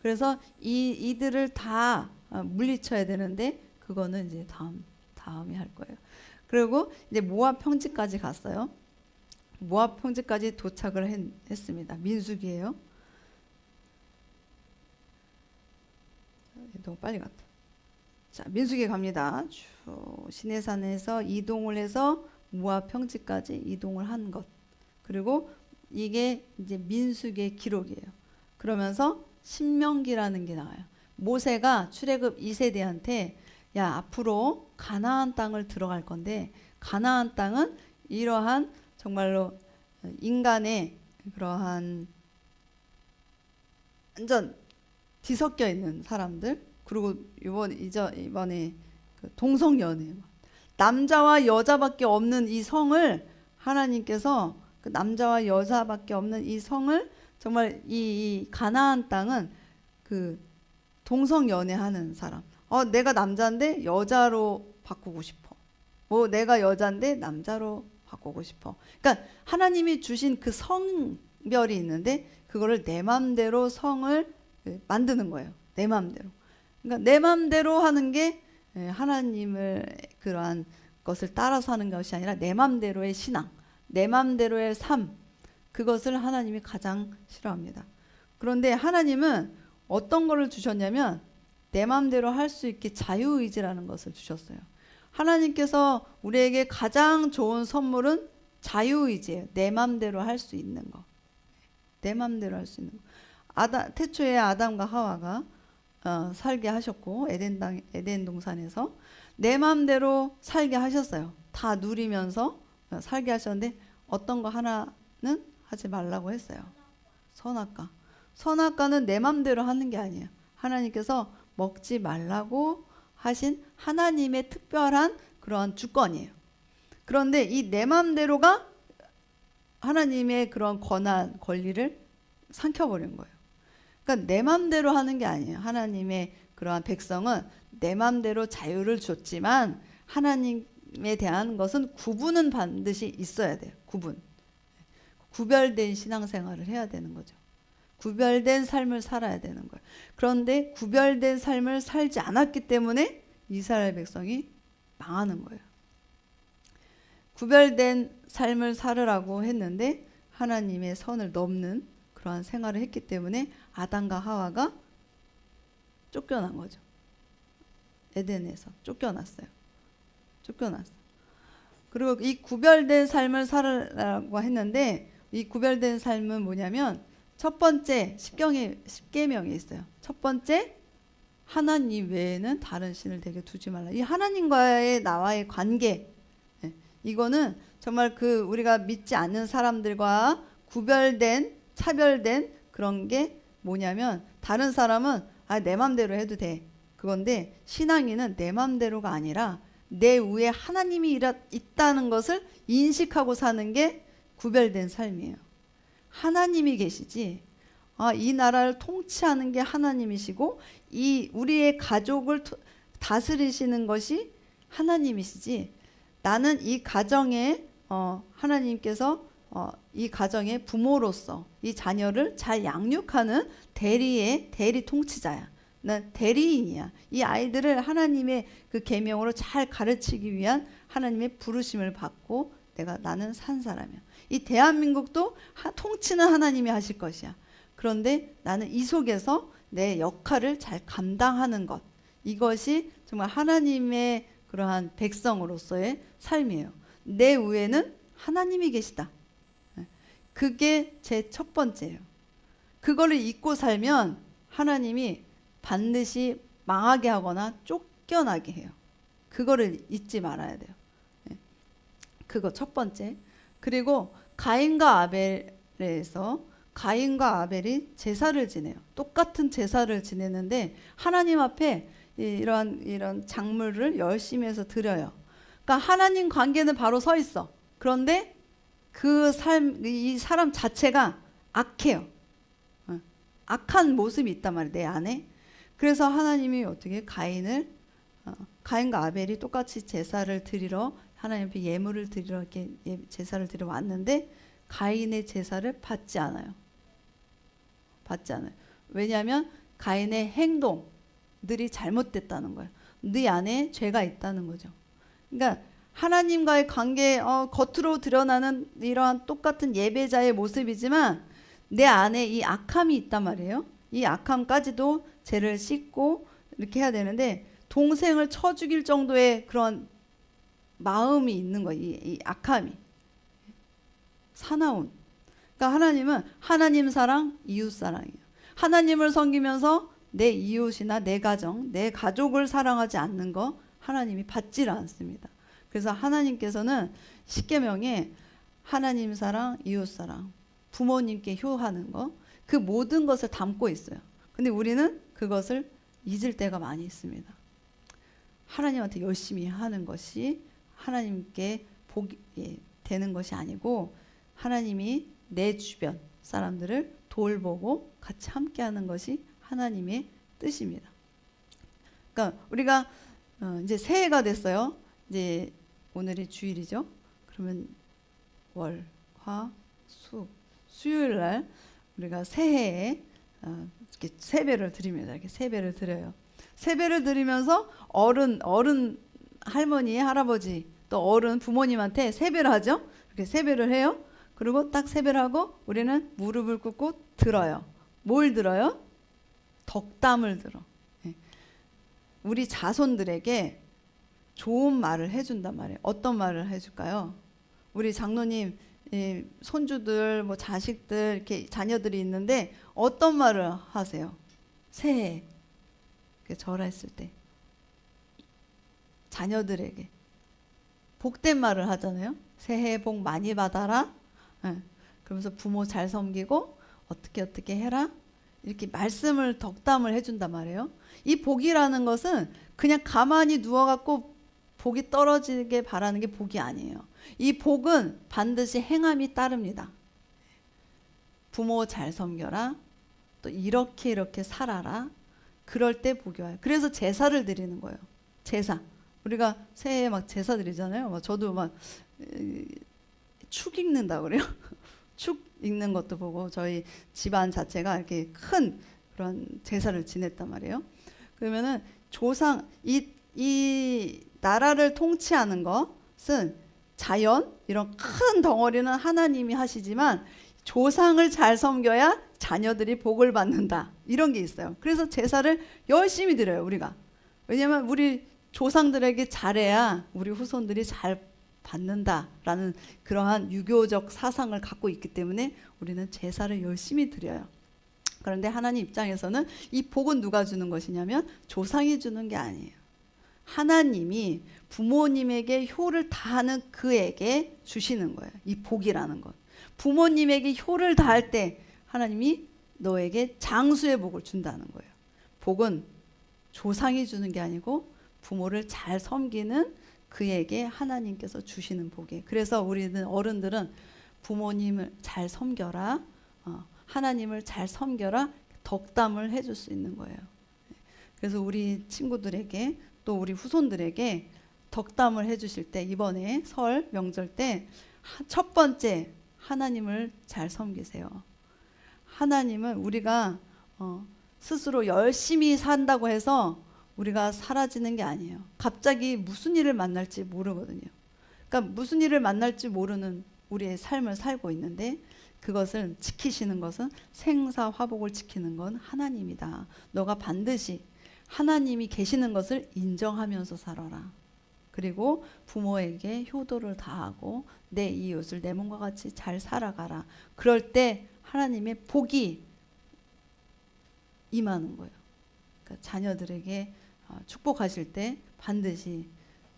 그래서 이들을 다 물리쳐야 되는데 그거는 이제 다음에 할 거예요. 그리고 이제 모압 평지까지 갔어요. 모압 평지까지 도착을 했습니다. 민수기예요. 너무 빨리 갔다. 자, 민수기 갑니다. 시내산에서 이동을 해서 모압 평지까지 이동을 한 것. 그리고 이게 이제 민수기의 기록이에요. 그러면서 신명기라는 게 나와요. 모세가 출애굽 2세대한테 야, 앞으로 가나안 땅을 들어갈 건데 가나안 땅은 이러한 정말로 인간의 그러한 완전 뒤섞여 있는 사람들, 그리고 이번에 그 동성연애, 남자와 여자밖에 없는 이 성을 하나님께서 그 남자와 여자밖에 없는 이 성을 정말 이 가나안 땅은 그 동성연애하는 사람. 내가 남자인데 여자로 바꾸고 싶어. 내가 여자인데 남자로 바꾸고 싶어. 그러니까 하나님이 주신 그 성별이 있는데 그거를 내 맘대로 성을 만드는 거예요. 내 맘대로. 그러니까 내 맘대로 하는 게 하나님을 그러한 것을 따라서 하는 것이 아니라 내 맘대로의 신앙, 내 맘대로의 삶, 그것을 하나님이 가장 싫어합니다. 그런데 하나님은 어떤 거를 주셨냐면 내 맘대로 할 수 있게 자유의지라는 것을 주셨어요. 하나님께서 우리에게 가장 좋은 선물은 자유의지예요. 내 맘대로 할 수 있는 거. 내 맘대로 할 수 있는 거. 태초에 아담과 하와가 살게 하셨고 에덴 동산에서 내 맘대로 살게 하셨어요. 다 누리면서 살게 하셨는데 어떤 거 하나는 하지 말라고 했어요. 선악과. 선악과는 내 맘대로 하는 게 아니에요. 하나님께서 먹지 말라고 하신 하나님의 특별한 그러한 주권이에요. 그런데 이 내 맘대로가 하나님의 그런 권리를 삼켜버린 거예요. 그러니까 내 맘대로 하는 게 아니에요. 하나님의 그러한 백성은 내 맘대로 자유를 줬지만 하나님에 대한 것은 구분은 반드시 있어야 돼요. 구별된 신앙생활을 해야 되는 거죠. 구별된 삶을 살아야 되는 거예요. 그런데 구별된 삶을 살지 않았기 때문에 이스라엘 백성이 망하는 거예요. 구별된 삶을 살으라고 했는데 하나님의 선을 넘는 그러한 생활을 했기 때문에 아담과 하와가 쫓겨난 거죠. 에덴에서 쫓겨났어요. 그리고 이 구별된 삶을 살으라고 했는데 이 구별된 삶은 뭐냐면 첫 번째 십계명에 있어요. 첫 번째, 하나님 외에는 다른 신을 대게 두지 말라. 이 하나님과의 나와의 관계, 이거는 정말 우리가 믿지 않는 사람들과 구별된, 차별된 그런 게 뭐냐면 다른 사람은 내 맘대로 해도 돼. 그건데 신앙인은 내 맘대로가 아니라 내 위에 하나님이 있다는 것을 인식하고 사는 게 구별된 삶이에요. 하나님이 계시지. 이 나라를 통치하는 게 하나님이시고 이 우리의 가족을 다스리시는 것이 하나님이시지. 나는 이 가정에 하나님께서 이 가정의 부모로서 이 자녀를 잘 양육하는 대리 통치자야. 난 대리인이야. 이 아이들을 하나님의 그 계명으로 잘 가르치기 위한 하나님의 부르심을 받고 나는 산 사람이야. 이 대한민국도 통치는 하나님이 하실 것이야. 그런데 나는 이 속에서 내 역할을 잘 감당하는 것, 이것이 정말 하나님의 그러한 백성으로서의 삶이에요. 내 위에는 하나님이 계시다. 그게 제 첫 번째예요. 그거를 잊고 살면 하나님이 반드시 망하게 하거나 쫓겨나게 해요. 그거를 잊지 말아야 돼요. 그거 첫 번째. 그리고 가인과 아벨에서 가인과 아벨이 제사를 지내요. 똑같은 제사를 지내는데 하나님 앞에 이런 작물을 열심히 해서 드려요. 그러니까 하나님 관계는 바로 서 있어. 그런데 이 사람 자체가 악해요. 악한 모습이 있단 말이에요, 내 안에. 그래서 하나님이 어떻게 가인과 아벨이 똑같이 제사를 드리러 하나님 앞에 예물을 드리러 이렇게 제사를 드리러 왔는데 가인의 제사를 받지 않아요. 왜냐하면 가인의 행동들이 잘못됐다는 거예요. 네 안에 죄가 있다는 거죠. 그러니까 하나님과의 관계, 겉으로 드러나는 이러한 똑같은 예배자의 모습이지만 내 안에 이 악함이 있단 말이에요. 이 악함까지도 죄를 씻고 이렇게 해야 되는데 동생을 쳐 죽일 정도의 그런 마음이 있는 거예요. 이 악함이. 사나운. 그러니까 하나님은 하나님 사랑, 이웃 사랑이에요. 하나님을 섬기면서 내 이웃이나 내 가정, 내 가족을 사랑하지 않는 거 하나님이 받지를 않습니다. 그래서 하나님께서는 십계명에 하나님 사랑, 이웃 사랑, 부모님께 효하는 거, 그 모든 것을 담고 있어요. 근데 우리는 그것을 잊을 때가 많이 있습니다. 하나님한테 열심히 하는 것이 하나님께 복이 되는 것이 아니고 하나님이 내 주변 사람들을 돌보고 같이 함께하는 것이 하나님의 뜻입니다. 그러니까 우리가 이제 새해가 됐어요. 이제 오늘이 주일이죠. 그러면 월, 화, 수, 수요일 날 우리가 새해에 이렇게 세배를 드립니다. 이렇게 세배를 드려요. 세배를 드리면서 어른 할머니, 할아버지 또 어른 부모님한테 세배를 하죠. 이렇게 세배를 해요. 그리고 딱 세배를 하고 우리는 무릎을 꿇고 들어요. 뭘 들어요? 덕담을 들어. 우리 자손들에게 좋은 말을 해준단 말이에요. 어떤 말을 해줄까요? 우리 장로님 손주들, 뭐 자식들, 이렇게 자녀들이 있는데 어떤 말을 하세요? 새해 절했을 때 자녀들에게 복된 말을 하잖아요. 새해 복 많이 받아라. 그러면서 부모 잘 섬기고 어떻게 해라. 이렇게 말씀을 덕담을 해준단 말이에요. 이 복이라는 것은 그냥 가만히 누워갖고 복이 떨어지게 바라는 게 복이 아니에요. 이 복은 반드시 행함이 따릅니다. 부모 잘 섬겨라. 또 이렇게 살아라. 그럴 때 복이 와요. 그래서 제사를 드리는 거예요. 제사. 우리가 새해에 막 제사 드리잖아요. 저도 막 축 읽는다고 그래요. 축 읽는 것도 보고 저희 집안 자체가 이렇게 큰 그런 제사를 지냈단 말이에요. 그러면은 조상 이 나라를 통치하는 것은 자연 이런 큰 덩어리는 하나님이 하시지만 조상을 잘 섬겨야 자녀들이 복을 받는다. 이런 게 있어요. 그래서 제사를 열심히 드려요, 우리가. 왜냐하면 우리 조상들에게 잘해야 우리 후손들이 잘 받는다라는 그러한 유교적 사상을 갖고 있기 때문에 우리는 제사를 열심히 드려요. 그런데 하나님 입장에서는 이 복은 누가 주는 것이냐면 조상이 주는 게 아니에요. 하나님이 부모님에게 효를 다하는 그에게 주시는 거예요. 이 복이라는 것. 부모님에게 효를 다할 때 하나님이 너에게 장수의 복을 준다는 거예요. 복은 조상이 주는 게 아니고 부모를 잘 섬기는 그에게 하나님께서 주시는 복이에요. 그래서 우리는 어른들은 부모님을 잘 섬겨라, 하나님을 잘 섬겨라 덕담을 해줄 수 있는 거예요. 그래서 우리 친구들에게 또 우리 후손들에게 덕담을 해주실 때 이번에 설 명절 때 첫 번째 하나님을 잘 섬기세요. 하나님은 우리가 스스로 열심히 산다고 해서 우리가 사라지는 게 아니에요. 갑자기 무슨 일을 만날지 모르거든요. 그러니까 무슨 일을 만날지 모르는 우리의 삶을 살고 있는데 그것을 지키시는 것은 생사화복을 지키는 건 하나님이다. 너가 반드시 하나님이 계시는 것을 인정하면서 살아라. 그리고 부모에게 효도를 다하고 내 이웃을 내 몸과 같이 잘 살아가라. 그럴 때 하나님의 복이 임하는 거예요. 그러니까 자녀들에게 축복하실 때 반드시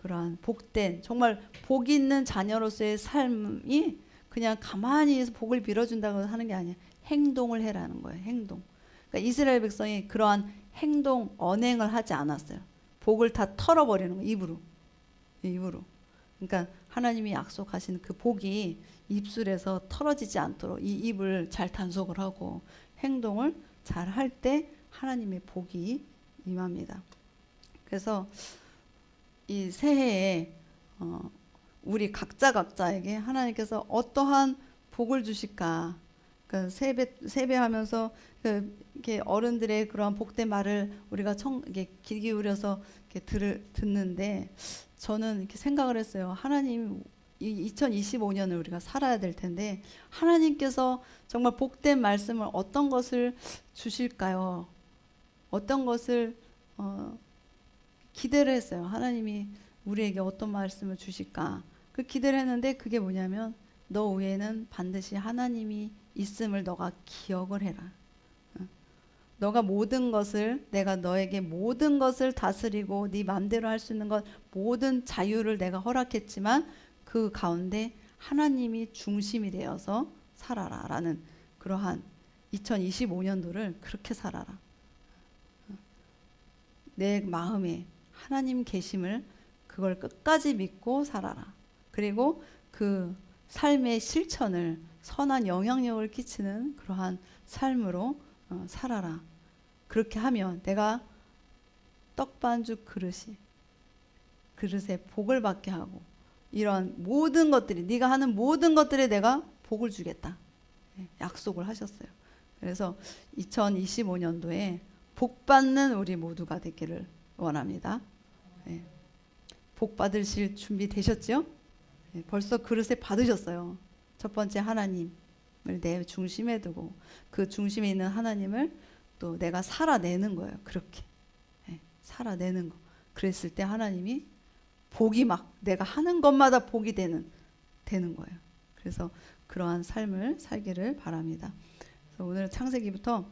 그러한 복된 정말 복 있는 자녀로서의 삶이 그냥 가만히 복을 빌어준다고 하는 게 아니야. 행동을 해라는 거예요. 행동. 그러니까 이스라엘 백성이 그러한 행동 언행을 하지 않았어요. 복을 다 털어버리는 거예요. 입으로. 그러니까 하나님이 약속하신 그 복이 입술에서 털어지지 않도록 이 입을 잘 단속을 하고 행동을 잘 할 때 하나님의 복이 임합니다. 그래서 이 새해에 우리 각자에게 하나님께서 어떠한 복을 주실까? 그러니까 세배하면서 이렇게 어른들의 그런 복된 말을 우리가 이렇게 귀 기울여서 이렇게 듣는데 저는 이렇게 생각을 했어요. 하나님, 2025년을 우리가 살아야 될 텐데 하나님께서 정말 복된 말씀을 어떤 것을 주실까요? 어떤 것을 기대를 했어요. 하나님이 우리에게 어떤 말씀을 주실까? 그 기대를 했는데 그게 뭐냐면 너 외에는 반드시 하나님이 있음을 너가 기억을 해라. 너가 모든 것을 내가 너에게 모든 것을 다스리고 네 마음대로 할 수 있는 것 모든 자유를 내가 허락했지만 그 가운데 하나님이 중심이 되어서 살아라 라는 그러한 2025년도를 그렇게 살아라. 내 마음에 하나님 계심을 그걸 끝까지 믿고 살아라. 그리고 그 삶의 실천을 선한 영향력을 끼치는 그러한 삶으로 살아라. 그렇게 하면 내가 떡반죽 그릇에 복을 받게 하고 이런 모든 것들이 네가 하는 모든 것들에 내가 복을 주겠다. 약속을 하셨어요. 그래서 2025년도에 복 받는 우리 모두가 되기를 원합니다. 복 받으실 준비 되셨죠? 벌써 그릇에 받으셨어요. 첫 번째 하나님을 내 중심에 두고 그 중심에 있는 하나님을 또 내가 살아내는 거예요. 그렇게 살아내는 거. 그랬을 때 하나님이 복이 막 내가 하는 것마다 복이 되는 거예요. 그래서 그러한 삶을 살기를 바랍니다. 그래서 오늘 창세기부터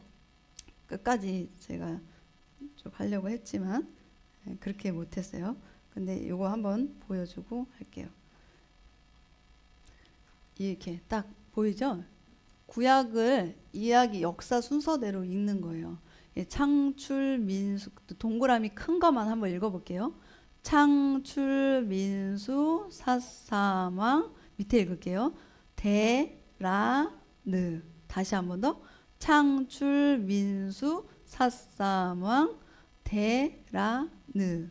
끝까지 제가 좀 하려고 했지만 그렇게 못했어요. 근데 이거 한번 보여주고 할게요. 이렇게 딱 보이죠? 구약을 이야기 역사 순서대로 읽는 거예요. 창출 민수 동그라미 큰 것만 한번 읽어볼게요. 창출 민수 사사왕 밑에 읽을게요. 데라느 다시 한번 더 창출 민수 사사왕 데라느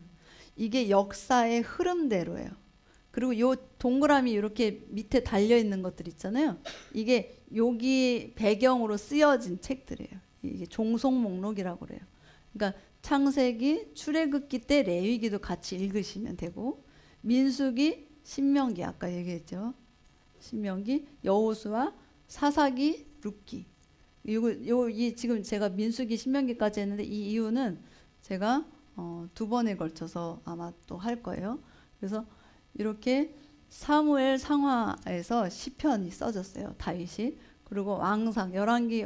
이게 역사의 흐름대로예요. 그리고 요 동그라미 이렇게 밑에 달려 있는 것들 있잖아요. 이게 여기 배경으로 쓰여진 책들이에요. 이게 종속 목록이라고 그래요. 그러니까 창세기, 출애굽기 때 레위기도 같이 읽으시면 되고 민수기, 신명기 아까 얘기했죠. 신명기, 여호수아, 사사기, 룻기. 이 지금 제가 민수기, 신명기까지 했는데 이 이유는 제가 두 번에 걸쳐서 아마 또 할 거예요. 그래서 이렇게 사무엘 상하에서 시편이 써졌어요. 다윗이. 그리고 왕상 열왕기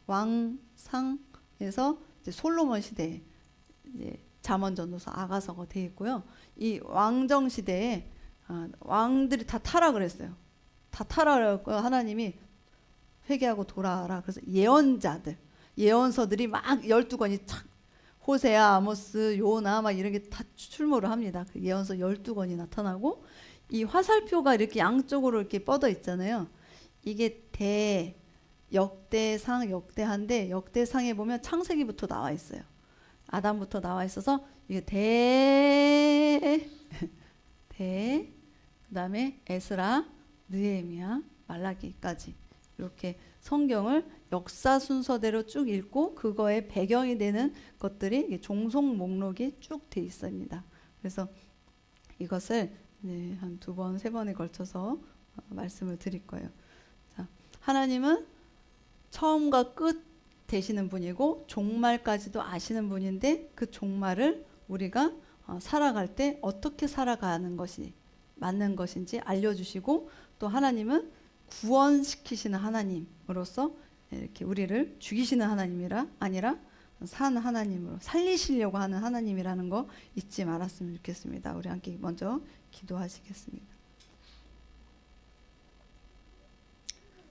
왕상에서 이제 솔로몬 시대에 이제 잠언전도서 아가서가 되어 있고요. 이 왕정 시대에 왕들이 다 타락을 했어요. 다 타락을 하나님이 회개하고 돌아와라. 그래서 예언자들, 예언서들이 막 12권이 착 호세아, 아모스, 요나 막 이런 게 다 출몰을 합니다. 그 예언서 12권이 나타나고 이 화살표가 이렇게 양쪽으로 이렇게 뻗어 있잖아요. 이게 역대상, 역대한데 역대상에 보면 창세기부터 나와 있어요. 아담부터 나와 있어서 이게 그다음에 에스라, 느헤미야, 말라기까지 이렇게 성경을 역사 순서대로 쭉 읽고 그거에 배경이 되는 것들이 종속 목록이 쭉 돼 있습니다. 그래서 이것을 한 2번, 3번에 걸쳐서 말씀을 드릴 거예요. 자, 하나님은 처음과 끝 되시는 분이고 종말까지도 아시는 분인데 그 종말을 우리가 살아갈 때 어떻게 살아가는 것이 맞는 것인지 알려주시고 또 하나님은 구원시키시는 하나님으로서 이렇게 우리를 죽이시는 하나님이라 아니라 산 하나님으로 살리시려고 하는 하나님이라는 거 잊지 말았으면 좋겠습니다. 우리 함께 먼저 기도하시겠습니다.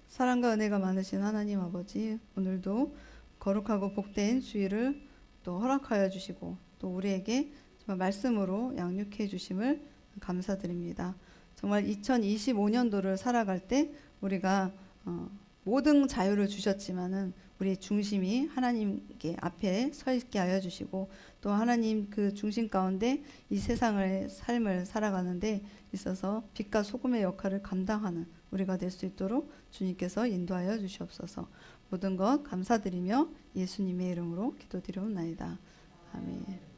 사랑과 은혜가 많으신 하나님 아버지, 오늘도 거룩하고 복된 주일을 또 허락하여 주시고 또 우리에게 정말 말씀으로 양육해 주심을 감사드립니다. 정말 2025년도를 살아갈 때 우리가 모든 자유를 주셨지만은 우리 중심이 하나님께 앞에 서 있게 하여 주시고 또 하나님 그 중심 가운데 이 세상의 삶을 살아가는데 있어서 빛과 소금의 역할을 감당하는 우리가 될 수 있도록 주님께서 인도하여 주시옵소서. 모든 것 감사드리며 예수님의 이름으로 기도드리옵나이다. 아멘.